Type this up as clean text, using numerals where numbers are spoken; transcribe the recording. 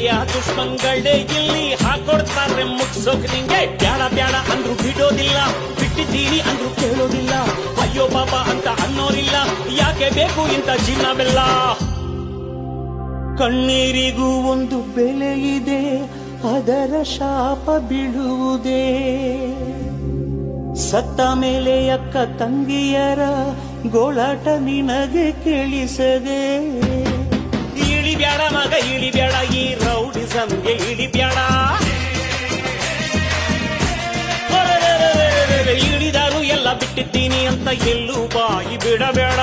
ಗೆಳೆಯ ದುಷ್ಮಂಗಳೇ ಇಲ್ಲಿ ಹಾಕೊಡ್ತಾರೆ ಮುಗ್ಸೋಕ್ ನಿಂಗೆ. ಬ್ಯಾಡ ಬ್ಯಾಡ ಅಂದ್ರು ಬಿಡೋದಿಲ್ಲ, ಬಿಟ್ಟಿದ್ದೀನಿ ಅಂದ್ರು ಕೇಳೋದಿಲ್ಲ. ಅಯ್ಯೋ ಪಾಪ ಅಂತ ಅನ್ನೋರಿಲ್ಲ, ಯಾಕೆ ಬೇಕು ಇಂಥ ಚಿನ್ನವೆಲ್ಲ. ಕಣ್ಣೀರಿಗೂ ಒಂದು ಬೆಲೆ ಇದೆ, ಅದರ ಶಾಪ ಬೀಳುವುದೇ. ಸತ್ತ ಮೇಲೆ ಅಕ್ಕ ತಂಗಿಯರ ಗೋಳಾಟ ನಿನಗೆ ಕೇಳಿಸದೆ. ಇಳಿಬ್ಯಾಡ ಮಗ ಇಳಿಬ್ಯಾಡ, ಈ ರೌಡಿಸಂಗೆ ಇಳಿಬ್ಯಾಡ. ಇಳಿದಾರು ಎಲ್ಲ ಬಿಟ್ಟಿದ್ದೀನಿ ಅಂತ ಎಲ್ಲೂ ಬಾಯಿ ಬಿಡಬೇಡ.